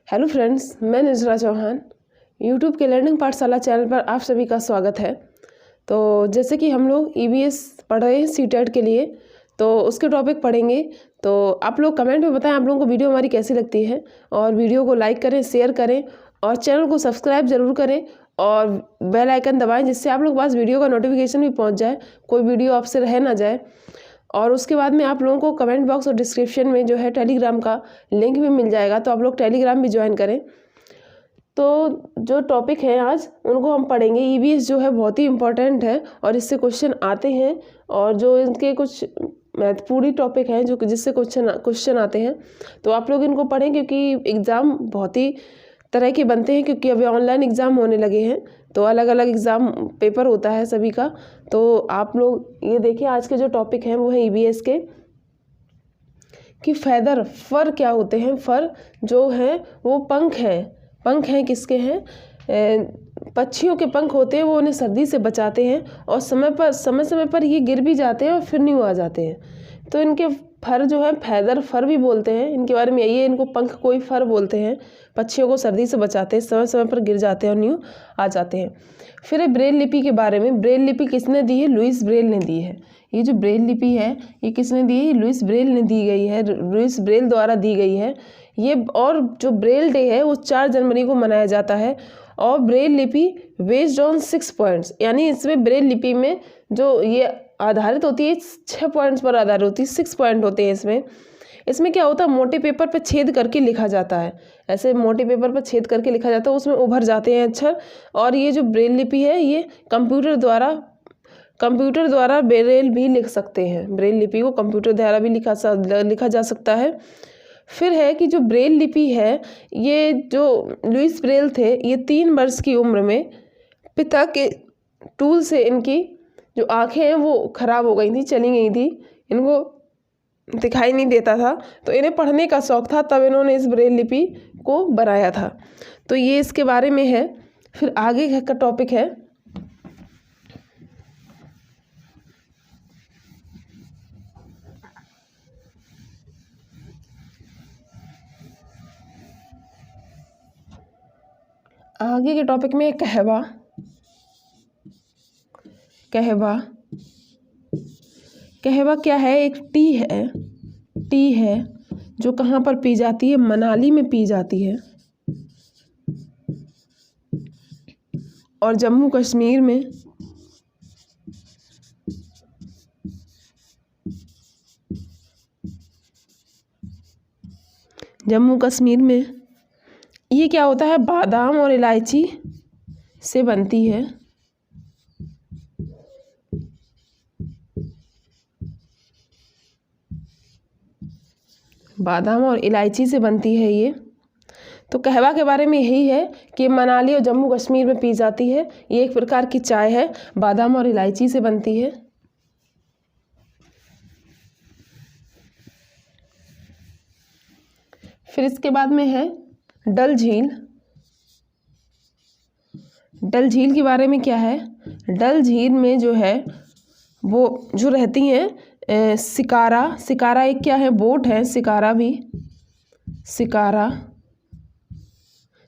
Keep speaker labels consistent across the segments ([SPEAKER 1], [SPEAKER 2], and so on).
[SPEAKER 1] Hello friends, मैं निजरा Chauhan. YouTube के learning पाठशाला चैनल पर आप सभी का स्वागत है। तो जैसे कि हम लोग ईवीएस पढ़ रहे हैं सीटेट के लिए, तो उसके टॉपिक पढ़ेंगे। तो आप लोग कमेंट में बताएं आप लोगों को वीडियो हमारी कैसी लगती है, और वीडियो को लाइक करें, शेयर करें और चैनल को सब्सक्राइब ज़रूर करें और बेल आइकन दबाएँ, जिससे आप लोग के पास वीडियो का नोटिफिकेशन भी पहुँच जाए, कोई वीडियो आपसे रह ना जाए। और उसके बाद में आप लोगों को कमेंट बॉक्स और डिस्क्रिप्शन में जो है टेलीग्राम का लिंक भी मिल जाएगा, तो आप लोग टेलीग्राम भी ज्वाइन करें। तो जो टॉपिक है आज उनको हम पढ़ेंगे। ईवीएस जो है बहुत ही इम्पोर्टेंट है और इससे क्वेश्चन आते हैं, और जो इनके कुछ महत्वपूर्ण टॉपिक हैं जो जिससे क्वेश्चन आते हैं, तो आप लोग इनको पढ़ें, क्योंकि एग्ज़ाम बहुत ही तरह के बनते हैं। क्योंकि अभी ऑनलाइन एग्ज़ाम होने लगे हैं, तो अलग अलग एग्ज़ाम पेपर होता है सभी का। तो आप लोग ये देखिए, आज के जो टॉपिक हैं वो है ईवीएस के कि फर क्या होते हैं। फर जो है वो पंख हैं किसके हैं? पक्षियों के पंख होते हैं, वो उन्हें सर्दी से बचाते हैं और समय पर ये गिर भी जाते हैं और फिर न्यू आ जाते हैं। तो इनके फर जो है फैदर फर भी बोलते हैं, इनके बारे में यही है। इनको पंख कोई फर बोलते हैं, पक्षियों को सर्दी से बचाते हैं, समय समय पर गिर जाते हैं और न्यू आ जाते हैं। फिर है ब्रेल लिपि के बारे में। ब्रेल लिपि किसने दी है? लुइस ब्रेल ने दी है। ये जो ब्रेल लिपि है ये किसने दी है? लुइस ब्रेल ने दी गई है, लुइस ब्रेल द्वारा दी गई है ये। और जो ब्रेल डे है वो 4 जनवरी को मनाया जाता है। और ब्रेल लिपि बेस्ड ऑन 6 पॉइंट्स, यानी इसमें ब्रेल लिपि में जो ये आधारित होती है 6 पॉइंट्स पर आधारित होती है। 6 पॉइंट होते हैं इसमें क्या होता है? मोटे पेपर पर छेद करके लिखा जाता है। ऐसे मोटे पेपर पर छेद करके लिखा जाता है, उसमें उभर जाते हैं अक्षर। और ये जो ब्रेल लिपि है ये कंप्यूटर द्वारा ब्रेल भी लिख सकते हैं। ब्रेल लिपि को कंप्यूटर द्वारा भी लिखा जा सकता है। फिर है कि जो ब्रेल लिपि है, ये जो लुइस ब्रेल थे, ये 3 वर्ष की उम्र में पिता के टूल से इनकी जो आँखें हैं वो खराब हो गई थी, चली गई थी, इनको दिखाई नहीं देता था। तो इन्हें पढ़ने का शौक था, तब इन्होंने इस ब्रेल लिपि को बनाया था। तो ये इसके बारे में है। फिर आगे का टॉपिक है कहवा। कहवा क्या है? एक टी है जो कहाँ पर पी जाती है? मनाली में पी जाती है और जम्मू कश्मीर में ये क्या होता है? बादाम और इलायची से बनती है। बादाम और इलायची से बनती है ये। तो कहवा के बारे में यही है कि मनाली और जम्मू कश्मीर में पी जाती है। ये एक प्रकार की चाय है, बादाम और इलायची से बनती है। फिर इसके बाद में है डल झील। डल झील के बारे में क्या है? डल झील में जो है वो जो रहती हैं शिकारा एक क्या है? बोट है। शिकारा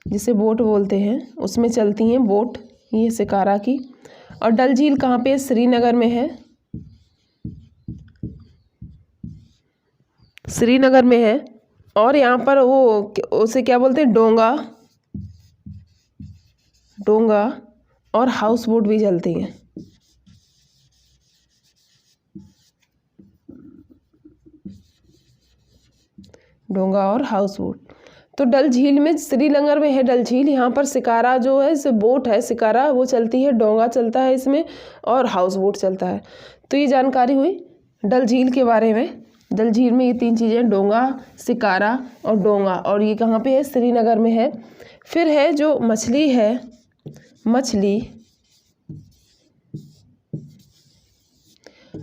[SPEAKER 1] जिसे बोट बोलते हैं, उसमें चलती हैं बोट, ये शिकारा की। और डल झील कहाँ पे? श्रीनगर में है। और यहाँ पर वो उसे क्या बोलते हैं? डोंगा और हाउस बोट भी चलती हैं। डोंगा और हाउस बोट। तो डल झील में, श्रीनगर में है डल झील। यहाँ पर शिकारा जो है इसे बोट है, शिकारा वो चलती है, डोंगा चलता है इसमें और हाउस बोट चलता है। तो ये जानकारी हुई डल झील के बारे में। डल झील में ये 3 चीज़ें, डोंगा, शिकारा और डोंगा, और ये कहाँ पे है? श्रीनगर में है। फिर है जो मछली है,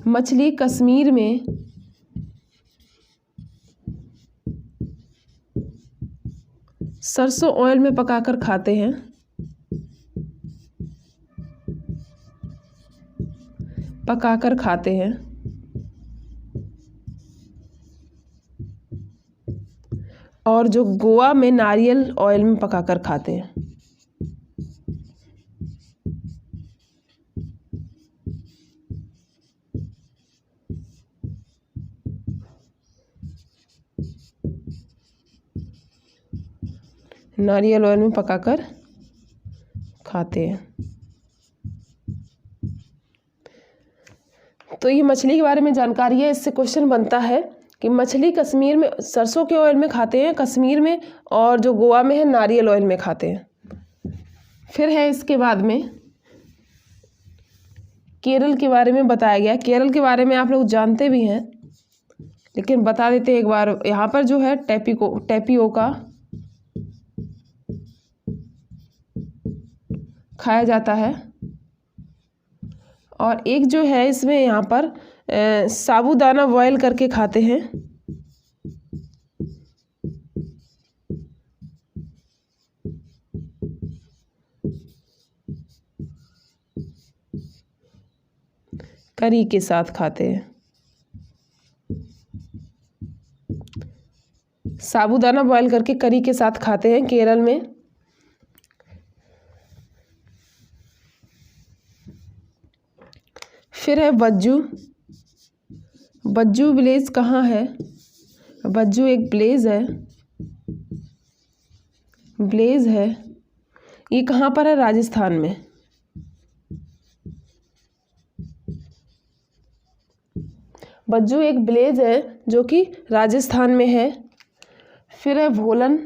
[SPEAKER 1] मछली कश्मीर में सरसों ऑयल में पकाकर खाते हैं। और जो गोवा में नारियल ऑयल में पकाकर खाते हैं। नारियल ऑयल में पकाकर खाते हैं। तो ये मछली के बारे में जानकारी है। इससे क्वेश्चन बनता है कि मछली कश्मीर में सरसों के ऑयल में खाते हैं कश्मीर में, और जो गोवा में है नारियल ऑयल में खाते हैं। फिर है इसके बाद में केरल के बारे में बताया गया। केरल के बारे में आप लोग जानते भी हैं, लेकिन बता देते हैं एक बार। यहाँ पर जो है टैपियोका खाया जाता है, और एक जो है इसमें यहाँ पर साबूदाना बॉयल करके खाते हैं। करी के साथ खाते हैं। साबूदाना बॉयल करके करी के साथ खाते हैं केरल में। फिर है बज्जू। बज्जू विलेज कहाँ है? बज्जू एक विलेज है। ये कहाँ पर है? राजस्थान में। बज्जू एक विलेज है जो कि राजस्थान में है। फिर है भोलन।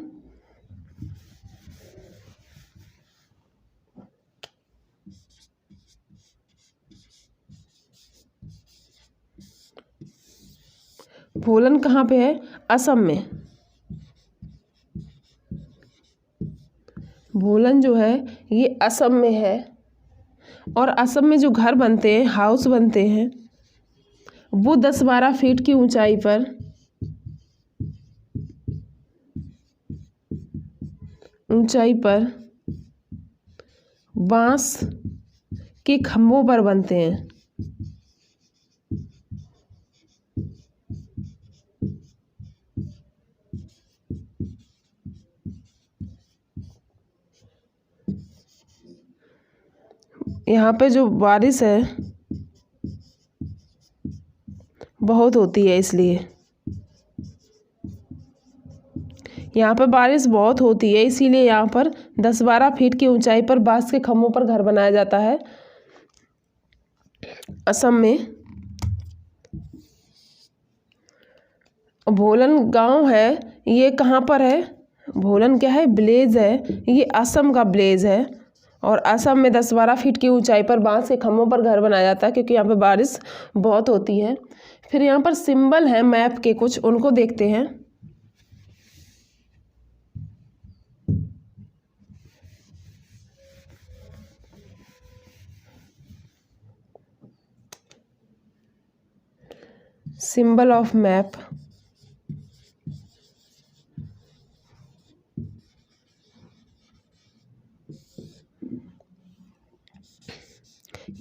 [SPEAKER 1] भोलन कहाँ पे है? असम में। भोलन जो है ये असम में है, और असम में जो घर बनते हैं, हाउस बनते हैं, वो 10-12 फीट की ऊंचाई पर बांस के खंभों पर बनते हैं। यहाँ पे जो बारिश है बहुत होती है, इसलिए यहाँ पर बारिश बहुत होती है, इसीलिए यहाँ पर 10-12 फीट की ऊंचाई पर बांस के खंभों पर घर बनाया जाता है असम में। भोलन गांव है, ये कहाँ पर है? भोलन क्या है? विलेज है। ये असम का विलेज है, और असम में 10-12 फीट की ऊंचाई पर बांस के खंभों पर घर बनाया जाता है, क्योंकि यहाँ पे बारिश बहुत होती है। फिर यहाँ पर सिंबल है मैप के कुछ, उनको देखते हैं। Symbol of map.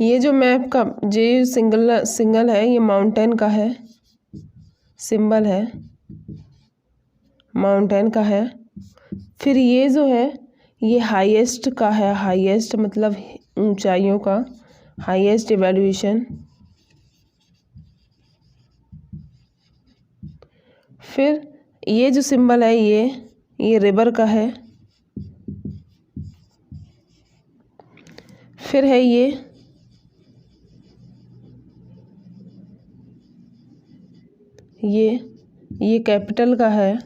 [SPEAKER 1] ये जो मैप का जो सिंगल है, ये माउंटेन का है, सिंबल है माउंटेन का है। फिर ये जो है ये हाईएस्ट का है, हाईएस्ट मतलब ऊंचाइयों का, हाईएस्ट इवैल्यूएशन। फिर ये जो सिंबल है ये रिवर का है। फिर है ये कैपिटल का है।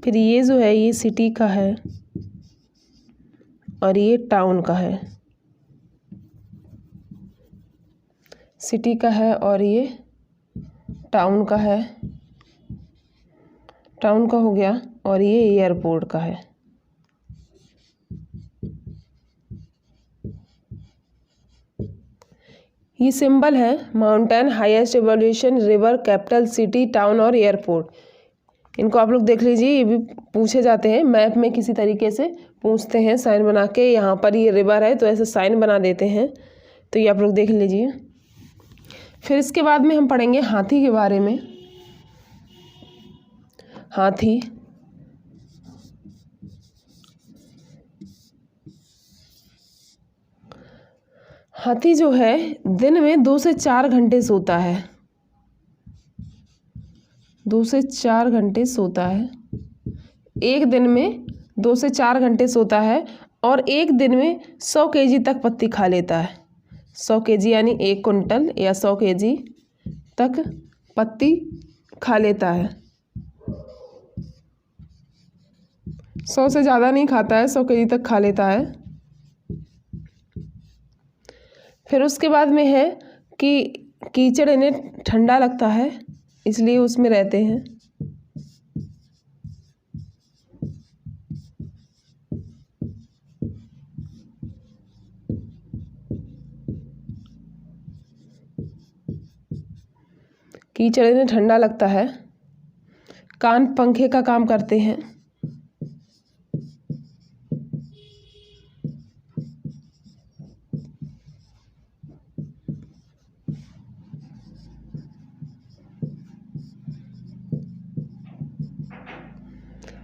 [SPEAKER 1] फिर ये जो है ये सिटी का है, और ये टाउन का है। सिटी का है और ये टाउन का है, टाउन का हो गया, और ये एयरपोर्ट का है। ये सिंबल है mountain, highest evolution, river, capital, city, town और एयरपोर्ट। इनको आप लोग देख लीजिए, ये भी पूछे जाते हैं मैप में, किसी तरीके से पूछते हैं साइन बना के। यहाँ पर ये रिवर है तो ऐसे साइन बना देते हैं, तो ये आप लोग देख लीजिए। फिर इसके बाद में हम पढ़ेंगे हाथी के बारे में। हाथी हाथी जो है दिन में 2 से 4 घंटे सोता है। 2 से 4 घंटे सोता है। एक दिन में 2 से 4 घंटे सोता है और एक दिन में 100 केजी तक पत्ती खा लेता है। 100 केजी यानी 1 कुंटल या 100 केजी तक पत्ती खा लेता है। 100 से ज़्यादा नहीं खाता है, 100 केजी तक खा लेता है। फिर उसके बाद में है कि कीचड़ इन्हें ठंडा लगता है, इसलिए उसमें रहते हैं। कीचड़ इन्हें ठंडा लगता है। कान पंखे का काम करते हैं।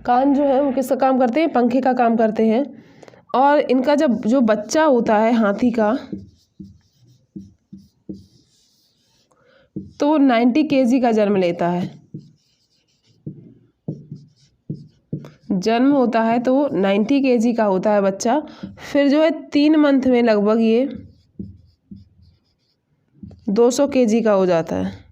[SPEAKER 1] कान जो है वो किसका काम करते हैं? पंखे का काम करते हैं। और इनका जब जो बच्चा होता है हाथी का, तो वो 90 केजी का जन्म लेता है। जन्म होता है तो 90 केजी का होता है बच्चा। फिर जो है 3 मंथ में लगभग ये 200 केजी का हो जाता है।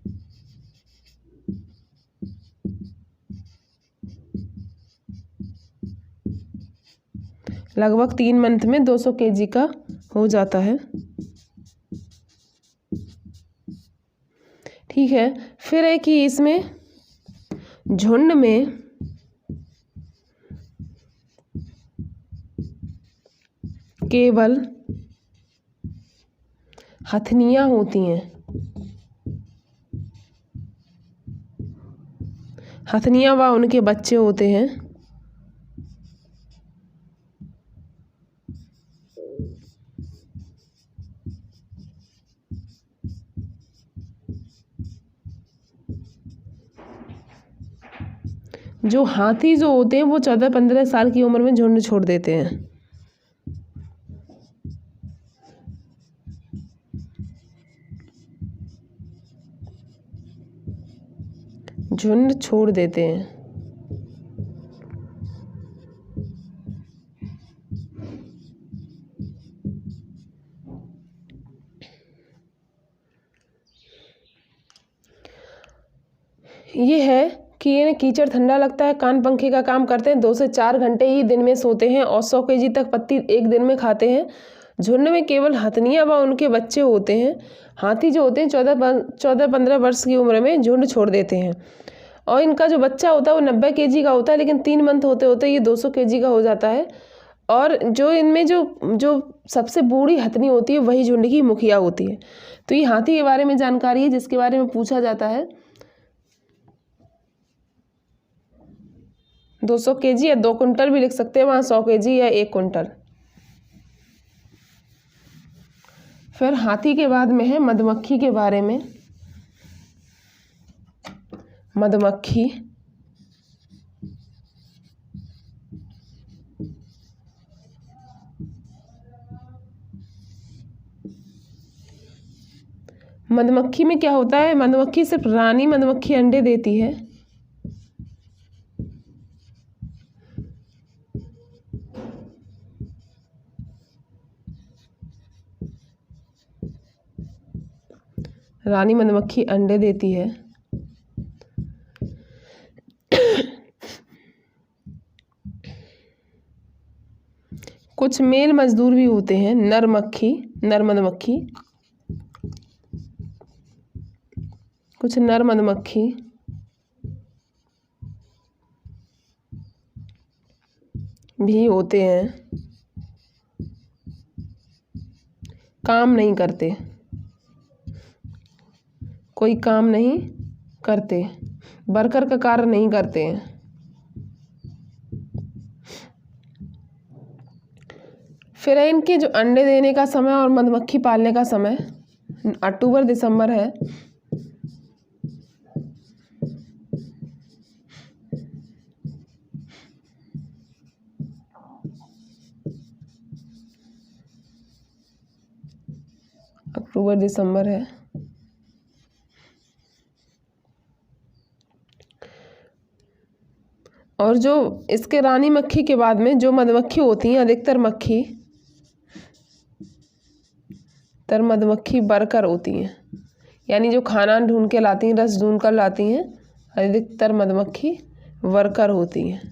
[SPEAKER 1] लगभग 3 मंथ में 200 केजी का हो जाता है। ठीक है। फिर है कि इसमें झुंड में केवल हथनियाँ होती हैं। हथनियाँ व उनके बच्चे होते हैं। जो हाथी जो होते हैं वो 14-15 साल की उम्र में झुंड छोड़ देते हैं। झुंड छोड़ देते हैं। ये है कि इन्हें कीचड़ ठंडा लगता है, कान पंखे का काम करते हैं, 2 से 4 घंटे ही दिन में सोते हैं और 100 केजी तक पत्ती एक दिन में खाते हैं। झुंड में केवल हथनियाँ व उनके बच्चे होते हैं। हाथी जो होते हैं 14-15 वर्ष की उम्र में झुंड छोड़ देते हैं और इनका जो बच्चा होता है वो 90 केजी का होता है, लेकिन 3 मंथ होते होते ये 200 केजी का हो जाता है। और जो इनमें जो सबसे बूढ़ी हथनी होती है वही झुंड की मुखिया होती है। तो ये हाथी के बारे में जानकारी है जिसके बारे में पूछा जाता है। 200 केजी या 2 कुंटल भी लिख सकते हैं, वहाँ 100 केजी या 1 कुंटल। फिर हाथी के बाद में है मधुमक्खी के बारे में। मधुमक्खी मधुमक्खी में क्या होता है? मधुमक्खी सिर्फ रानी मधुमक्खी अंडे देती है। रानी मधुमक्खी अंडे देती है। कुछ मेल मजदूर भी होते हैं, नर मधुमक्खी। कुछ नर मधुमक्खी भी होते हैं, काम नहीं करते, कोई काम नहीं करते, वर्कर का कार्य नहीं करते हैं। फिर इनके जो अंडे देने का समय और मधुमक्खी पालने का समय, अक्टूबर दिसंबर है। अक्टूबर दिसंबर है। और जो इसके रानी मक्खी के बाद में जो मधुमक्खी होती हैं, अधिकतर मधुमक्खी वर्कर होती हैं, यानी जो खाना ढूंढ के लाती हैं, रस ढूंढ कर लाती हैं, अधिकतर मधुमक्खी वर्कर होती हैं।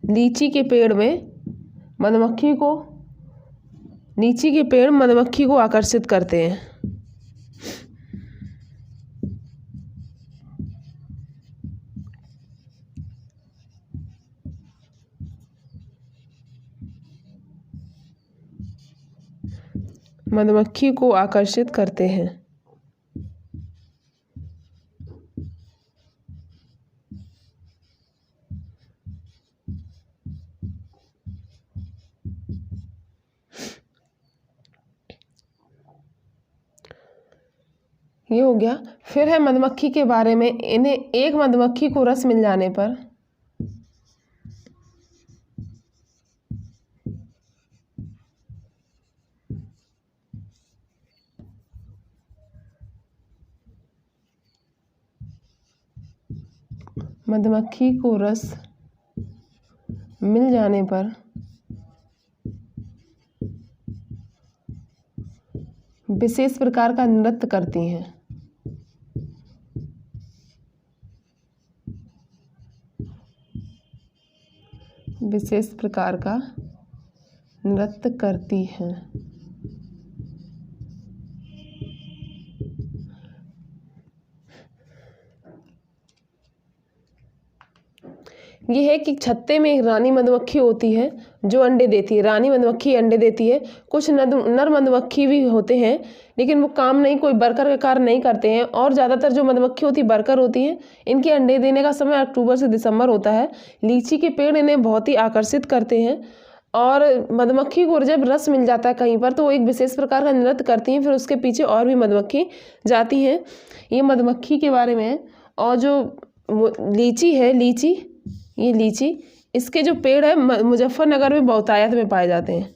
[SPEAKER 1] लीची के पेड़ मधुमक्खी को आकर्षित करते हैं। मधुमक्खी को आकर्षित करते हैं। ये हो गया। फिर है मधुमक्खी के बारे में, इन्हें एक मधुमक्खी को रस मिल जाने पर विशेष प्रकार का नृत्य करती हैं। विशेष प्रकार का नृत्य करती हैं। ये है कि छत्ते में एक रानी मधुमक्खी होती है जो अंडे देती है। रानी मधुमक्खी अंडे देती है। कुछ नर मधुमक्खी भी होते हैं, लेकिन वो काम नहीं, कोई वर्कर का कार्य नहीं करते हैं। और ज़्यादातर जो मधुमक्खी होती है वर्कर होती है। इनके अंडे देने का समय अक्टूबर से दिसंबर होता है। लीची के पेड़ इन्हें बहुत ही आकर्षित करते हैं। और मधुमक्खी को जब रस मिल जाता है कहीं पर, तो वो एक विशेष प्रकार का नृत्य करती हैं। फिर उसके पीछे और भी मधुमक्खी जाती हैं। ये मधुमक्खी के बारे में है। और जो लीची है, ये लीची, इसके जो पेड़ है मुजफ्फरनगर में बहुतायत में पाए जाते हैं।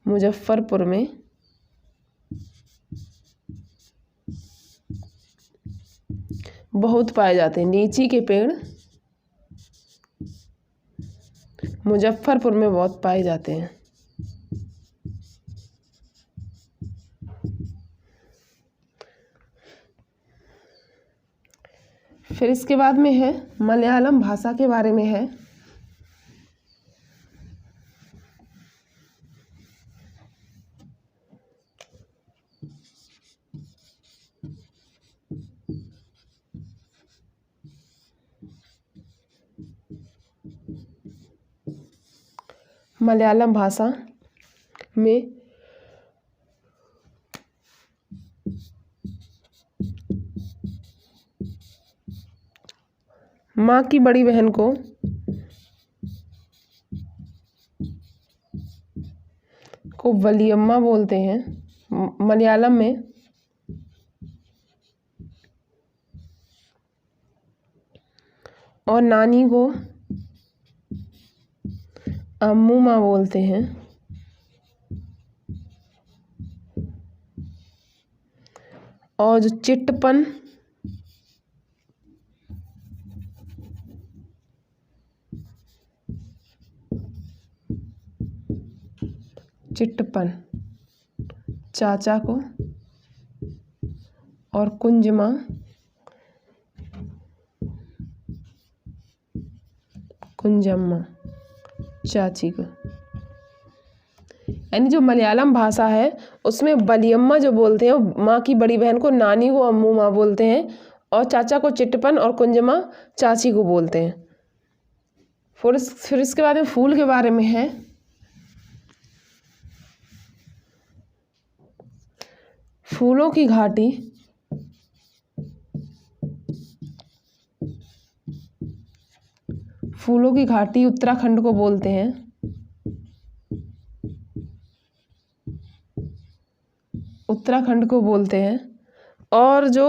[SPEAKER 1] मुजफ्फरपुर में बहुत पाए जाते हैं। लीची के पेड़ मुजफ्फरपुर में बहुत पाए जाते हैं। फिर इसके बाद में है मलयालम भाषा के बारे में है। मलयालम भाषा में माँ की बड़ी बहन को वलियम्मा बोलते हैं मलयालम में। और नानी को अम्मूमा बोलते हैं। और जो चिट्टपन चाचा को, और कुंजमा कुंजम्मा चाची को। यानी जो मलयालम भाषा है उसमें वलियम्मा जो बोलते हैं, माँ की बड़ी बहन को, नानी को अम्मू माँ बोलते हैं, और चाचा को चिट्टपन और कुंजमा चाची को बोलते हैं। फिर इसके बाद में फूल के बारे में है। फूलों की घाटी फूलों की घाटी उत्तराखंड को बोलते हैं। उत्तराखंड को बोलते हैं। और जो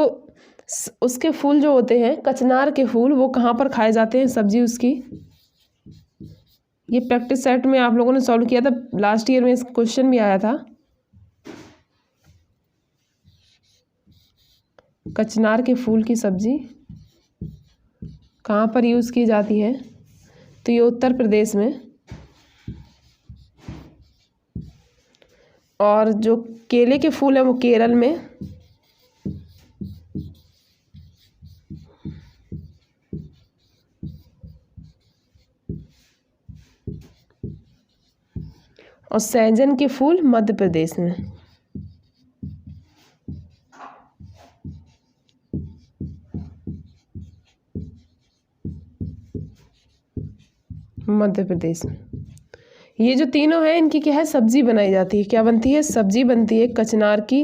[SPEAKER 1] उसके फूल जो होते हैं, कचनार के फूल, वो कहाँ पर खाए जाते हैं सब्जी उसकी? ये प्रैक्टिस सेट में आप लोगों ने सॉल्व किया था, लास्ट ईयर में इस क्वेश्चन भी आया था। कचनार के फूल की सब्जी कहाँ पर यूज़ की जाती है? तो ये उत्तर प्रदेश में। और जो केले के फूल है वो केरल में। और सहजन के फूल मध्य प्रदेश में। मध्य प्रदेश में ये जो तीनों है, इनकी क्या है, सब्जी बनाई जाती है। क्या बनती है? सब्जी बनती है। कचनार की,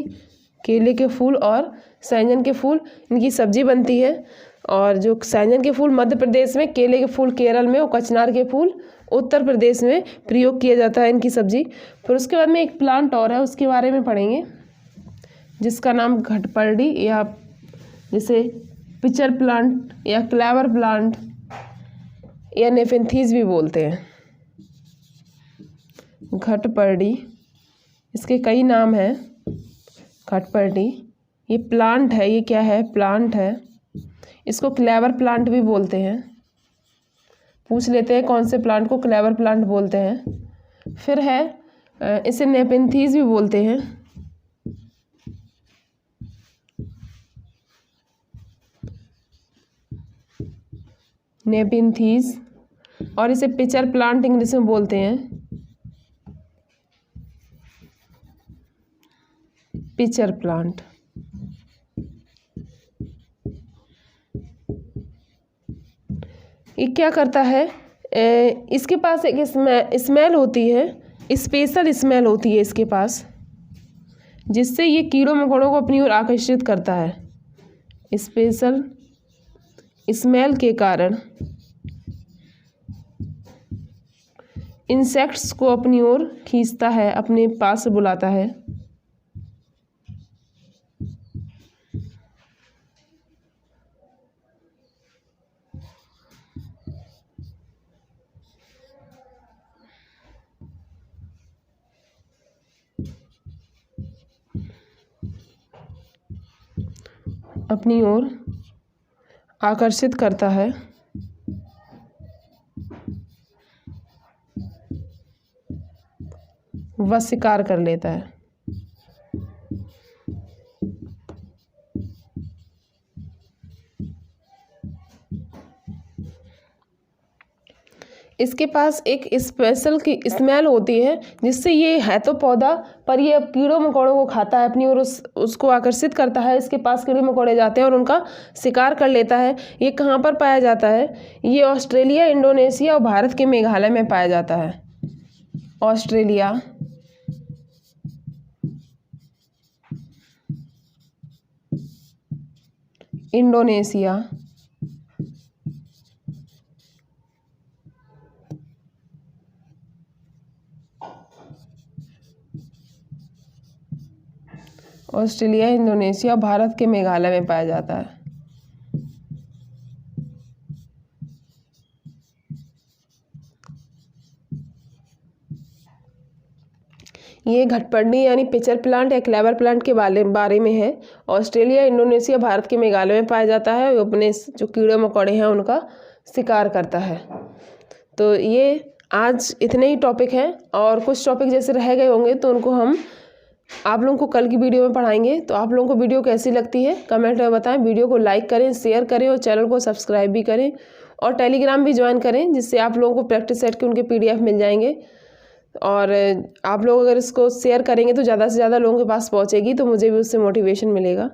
[SPEAKER 1] केले के फूल और सहजन के फूल, इनकी सब्जी बनती है। और जो सहजन के फूल मध्य प्रदेश में, केले के फूल केरल में और कचनार के फूल उत्तर प्रदेश में प्रयोग किया जाता है इनकी सब्जी। फिर उसके बाद में एक प्लांट और है, उसके बारे में पढ़ेंगे, जिसका नाम घटपर्डी या जिसे पिचर प्लांट या क्लेवर प्लांट या नेफेंथीज भी बोलते हैं। घटपर्डी, इसके कई नाम हैं। घटपर्डी ये प्लांट है। ये क्या है? प्लांट है। इसको क्लेवर प्लांट भी बोलते हैं। पूछ लेते हैं कौन से प्लांट को क्लेवर प्लांट बोलते हैं। फिर है इसे नेपेंथीज भी बोलते हैं। नेपेंथीज। और इसे पिचर प्लांट इंग्लिश में बोलते हैं। Pitcher plant. ये क्या करता है? इसके पास एक स्मेल होती है, स्पेशल स्मेल होती है इसके पास, जिससे ये कीड़ों मकोड़ों को अपनी ओर आकर्षित करता है। स्पेशल स्मेल के कारण इंसेक्ट्स को अपनी ओर खींचता है, अपने पास बुलाता है। अपनी ओर आकर्षित करता है। वह शिकार कर लेता है। इसके पास एक स्पेशल की स्मेल होती है, जिससे ये है तो पौधा, पर ये कीड़ों मकोड़ों को खाता है अपनी ओर, उसको आकर्षित करता है। इसके पास कीड़े मकोड़े जाते हैं और उनका शिकार कर लेता है। ये कहाँ पर पाया जाता है? ये ऑस्ट्रेलिया, इंडोनेशिया और भारत के मेघालय में पाया जाता है। Australia, Indonesia, Australia, Indonesia, Bharat के मेघालय में पाया जाता है। ये घटपर्डी यानी पिचर प्लांट या क्लेवर प्लांट के बारे में है। ऑस्ट्रेलिया, इंडोनेशिया, भारत के मेघालय में पाया जाता है। वो अपने जो कीड़े मकोड़े हैं उनका शिकार करता है। तो ये आज इतने ही टॉपिक हैं, और कुछ टॉपिक जैसे रह गए होंगे तो उनको हम आप लोगों को कल की वीडियो में पढ़ाएंगे। तो आप लोगों को वीडियो कैसी लगती है कमेंट में बताएं। वीडियो को लाइक करें, शेयर करें और चैनल को सब्सक्राइब भी करें, और टेलीग्राम भी ज्वाइन करें, जिससे आप लोगों को प्रैक्टिस सेट के उनके PDF मिल जाएंगे। और आप लोग अगर इसको शेयर करेंगे तो ज़्यादा से ज़्यादा लोगों के पास पहुँचेगी, तो मुझे भी उससे मोटिवेशन मिलेगा।